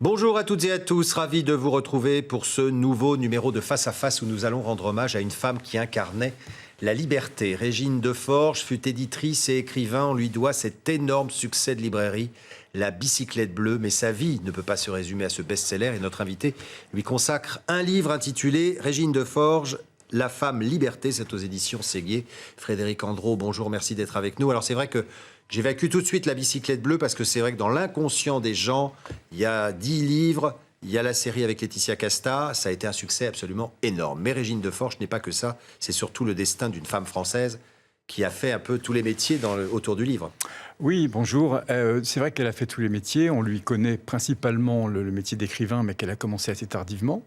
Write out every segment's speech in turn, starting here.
Bonjour à toutes et à tous, ravi de vous retrouver pour ce nouveau numéro de Face à Face où nous allons rendre hommage à une femme qui incarnait la liberté. Régine Deforges fut éditrice et écrivain, on lui doit cet énorme succès de librairie, La Bicyclette Bleue, mais sa vie ne peut pas se résumer à ce best-seller et notre invité lui consacre un livre intitulé Régine Deforges, La femme liberté, c'est aux éditions Séguier. Frédéric Andro, bonjour, merci d'être avec nous. Alors c'est vrai que j'évacue tout de suite La Bicyclette Bleue parce que c'est vrai que dans l'inconscient des gens, il y a 10 livres, il y a la série avec Laetitia Casta, ça a été un succès absolument énorme. Mais Régine Deforges n'est pas que ça, c'est surtout le destin d'une femme française qui a fait un peu tous les métiers autour du livre. Oui, bonjour. C'est vrai qu'elle a fait tous les métiers. On lui connaît principalement le métier d'écrivain, mais qu'elle a commencé assez tardivement,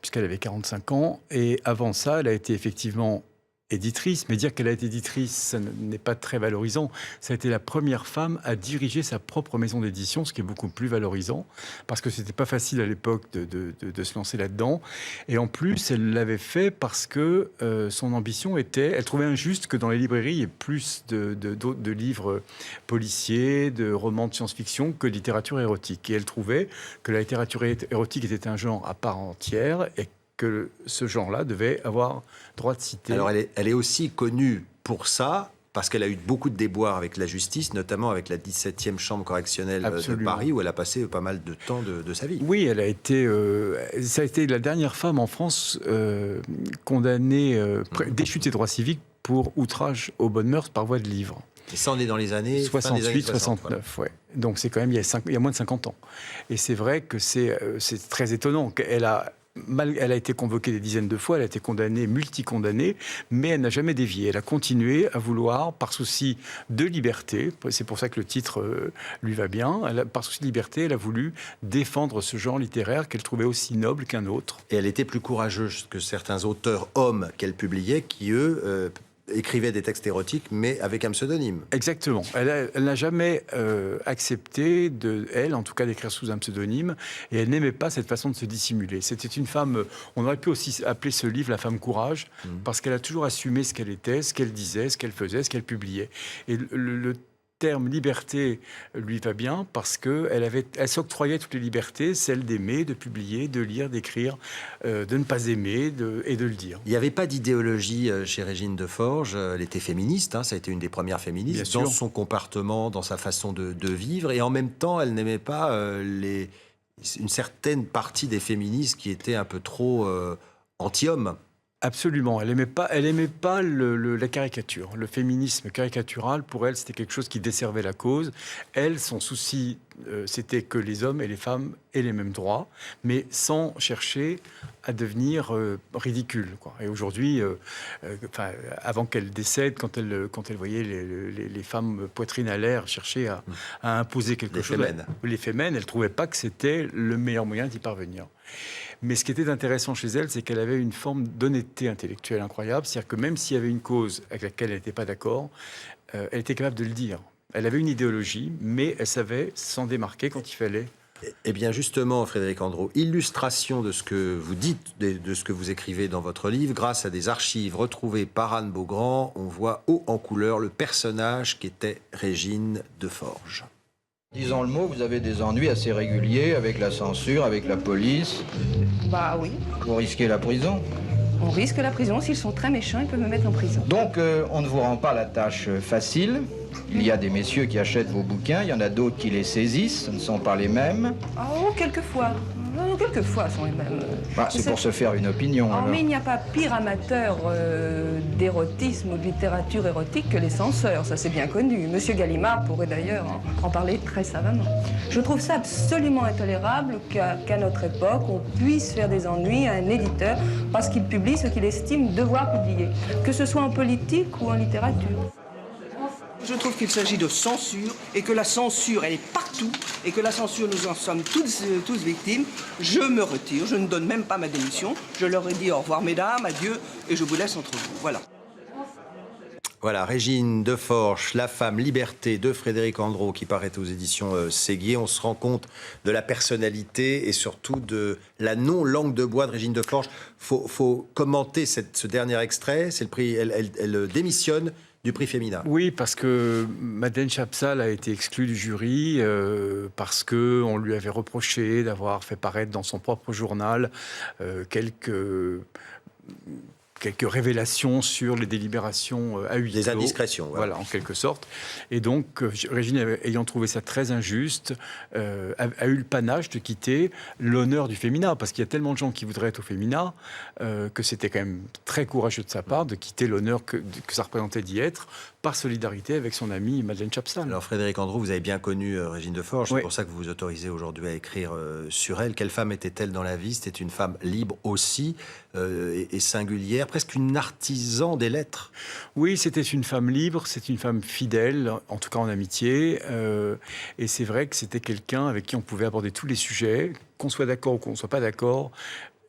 puisqu'elle avait 45 ans. Et avant ça, elle a été effectivement éditrice, mais dire qu'elle a été éditrice, ça n'est pas très valorisant. Ça a été la première femme à diriger sa propre maison d'édition, ce qui est beaucoup plus valorisant, parce que c'était pas facile à l'époque de se lancer là-dedans. Et en plus, elle l'avait fait parce que son ambition était... Elle trouvait injuste que dans les librairies, il y ait plus de livres policiers, de romans de science-fiction que de littérature érotique. Et elle trouvait que la littérature érotique était un genre à part entière et que ce genre-là devait avoir droit de citer. Alors elle est aussi connue pour ça, parce qu'elle a eu beaucoup de déboires avec la justice, notamment avec la 17e chambre correctionnelle de Paris, où elle a passé pas mal de temps de sa vie. Oui, elle a été, ça a été la dernière femme en France condamnée, déchue de ses droits civiques pour outrage aux bonnes mœurs par voie de livre. Et ça, on est dans les années 68, 69, ouais. Donc c'est quand même il y a moins de 50 ans. Et c'est vrai que c'est très étonnant qu'elle a... Elle a été convoquée des dizaines de fois, elle a été condamnée, multicondamnée, mais elle n'a jamais dévié. Elle a continué à vouloir, par souci de liberté, c'est pour ça que le titre lui va bien, par souci de liberté, elle a voulu défendre ce genre littéraire qu'elle trouvait aussi noble qu'un autre. Et elle était plus courageuse que certains auteurs hommes qu'elle publiait, qui eux... écrivait des textes érotiques, mais avec un pseudonyme. Exactement. Elle n'a jamais accepté, elle en tout cas, d'écrire sous un pseudonyme, et elle n'aimait pas cette façon de se dissimuler. C'était une femme, on aurait pu aussi appeler ce livre La femme courage, parce qu'elle a toujours assumé ce qu'elle était, ce qu'elle disait, ce qu'elle faisait, ce qu'elle publiait. Et le terme liberté lui va bien parce qu'elle s'octroyait toutes les libertés, celle d'aimer, de publier, de lire, d'écrire, de ne pas aimer et de le dire. Il n'y avait pas d'idéologie chez Régine Deforges. Elle était féministe, hein, ça a été une des premières féministes, dans son comportement, dans sa façon de vivre. Et en même temps, elle n'aimait pas une certaine partie des féministes qui étaient un peu trop anti-hommes. Absolument. Elle aimait pas la caricature. Le féminisme caricatural, pour elle, c'était quelque chose qui desservait la cause. Elle, son souci, c'était que les hommes et les femmes aient les mêmes droits, mais sans chercher à devenir ridicule, quoi. Et aujourd'hui, avant qu'elle décède, quand elle voyait les femmes poitrine à l'air chercher à imposer quelque chose, les fémènes, elle trouvait pas que c'était le meilleur moyen d'y parvenir. Mais ce qui était intéressant chez elle, c'est qu'elle avait une forme d'honnêteté intellectuelle incroyable. C'est-à-dire que même s'il y avait une cause avec laquelle elle n'était pas d'accord, elle était capable de le dire. Elle avait une idéologie, mais elle savait s'en démarquer quand il fallait. Eh bien justement, Frédéric Andro, illustration de ce que vous dites, de ce que vous écrivez dans votre livre, grâce à des archives retrouvées par Anne Beaugrand, on voit haut en couleur le personnage qu'était Régine Deforges. Disons le mot, vous avez des ennuis assez réguliers avec la censure, avec la police. Bah oui. Vous risquez la prison. On risque la prison. S'ils sont très méchants, ils peuvent me mettre en prison. Donc, on ne vous rend pas la tâche facile. Il y a des messieurs qui achètent vos bouquins, il y en a d'autres qui les saisissent, ce ne sont pas les mêmes. Oh, quelquefois. Quelquefois sont les mêmes. C'est pour se faire une opinion. Oh, mais il n'y a pas pire amateur d'érotisme ou de littérature érotique que les censeurs, ça c'est bien connu. Monsieur Gallimard pourrait d'ailleurs en parler très savamment. Je trouve ça absolument intolérable qu'à notre époque, on puisse faire des ennuis à un éditeur parce qu'il publie ce qu'il estime devoir publier, que ce soit en politique ou en littérature. Je trouve qu'il s'agit de censure et que la censure, elle est partout et que la censure, nous en sommes tous victimes. Je me retire, je ne donne même pas ma démission. Je leur ai dit au revoir, mesdames, adieu, et je vous laisse entre vous. Voilà. Voilà, Régine Deforges, La femme liberté de Frédéric Andro, qui paraît aux éditions Séguier. On se rend compte de la personnalité et surtout de la non-langue de bois de Régine Deforges. Faut commenter ce dernier extrait. C'est le prix. Elle démissionne du prix Fémina. Oui, parce que Madeleine Chapsal a été exclue du jury parce qu'on lui avait reproché d'avoir fait paraître dans son propre journal quelques révélations sur les délibérations à huis clos. Des indiscrétions. Voilà, en quelque sorte. Et donc, Régine, ayant trouvé ça très injuste, a eu le panache de quitter l'honneur du Fémina, parce qu'il y a tellement de gens qui voudraient être au Fémina que c'était quand même très courageux de sa part de quitter l'honneur que ça représentait d'y être, par solidarité avec son amie Madeleine Chapsal. Alors Frédéric Andrew, vous avez bien connu Régine Deforges, Oui. c'est pour ça que vous vous autorisez aujourd'hui à écrire sur elle. Quelle femme était-elle dans la vie? C'était une femme libre aussi et singulière, presque une artisan des lettres. Oui, c'était une femme libre, c'est une femme fidèle, en tout cas en amitié. Et c'est vrai que c'était quelqu'un avec qui on pouvait aborder tous les sujets, qu'on soit d'accord ou qu'on ne soit pas d'accord.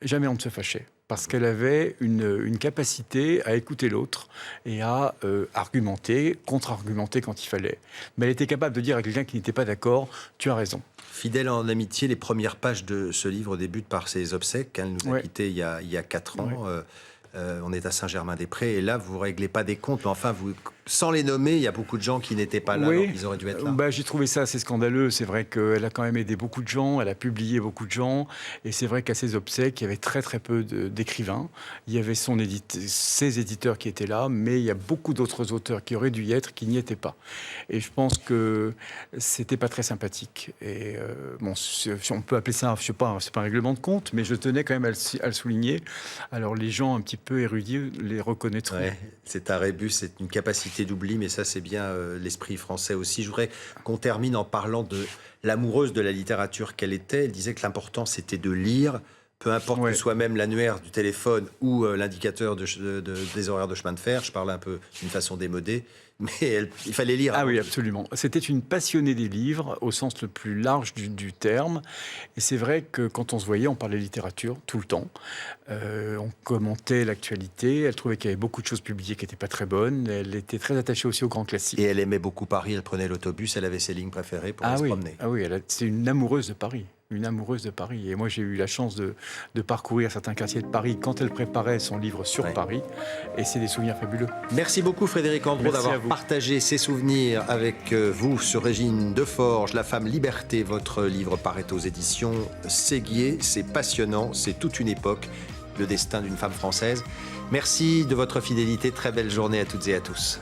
Jamais on ne se fâchait. Parce qu'elle avait une capacité à écouter l'autre et à argumenter, contre-argumenter quand il fallait. Mais elle était capable de dire à quelqu'un qui n'était pas d'accord, tu as raison. Fidèle en amitié, les premières pages de ce livre débutent par ses obsèques. Elle nous a quittés il y a 4 ans. On est à Saint-Germain-des-Prés et là, vous ne réglez pas des comptes, mais enfin, sans les nommer, il y a beaucoup de gens qui n'étaient pas là, alors qu'ils auraient dû être là. J'ai trouvé ça assez scandaleux. C'est vrai qu'elle a quand même aidé beaucoup de gens, elle a publié beaucoup de gens, et c'est vrai qu'à ses obsèques, il y avait très très peu d'écrivains. Il y avait ses éditeurs qui étaient là, mais il y a beaucoup d'autres auteurs qui auraient dû y être, qui n'y étaient pas. Et je pense que c'était pas très sympathique. Et on peut appeler ça, je sais pas, c'est pas un règlement de compte, mais je tenais quand même à le souligner. Alors les gens un petit peu érudits les reconnaîtront. Ouais, c'est un rébus, c'est une capacité d'oubli, mais ça c'est bien l'esprit français aussi. Je voudrais qu'on termine en parlant de l'amoureuse de la littérature qu'elle était. Elle disait que l'important c'était de lire, peu importe que soit même l'annuaire du téléphone ou l'indicateur des horaires de chemin de fer. Je parle un peu d'une façon démodée, mais il fallait lire. Ah oui, absolument. C'était une passionnée des livres, au sens le plus large du terme. Et c'est vrai que quand on se voyait, on parlait littérature tout le temps. On commentait l'actualité. Elle trouvait qu'il y avait beaucoup de choses publiées qui n'étaient pas très bonnes. Elle était très attachée aussi aux grands classiques. Et elle aimait beaucoup Paris. Elle prenait l'autobus. Elle avait ses lignes préférées pour aller se promener. Ah oui, c'est une amoureuse de Paris. Une amoureuse de Paris. Et moi, j'ai eu la chance de parcourir certains quartiers de Paris quand elle préparait son livre sur Paris. Et c'est des souvenirs fabuleux. Merci beaucoup, Frédéric Andro, d'avoir partagé ses souvenirs avec vous sur Régine Deforges, La femme liberté. Votre livre paraît aux éditions Séguier. C'est passionnant, c'est toute une époque, le destin d'une femme française. Merci de votre fidélité. Très belle journée à toutes et à tous.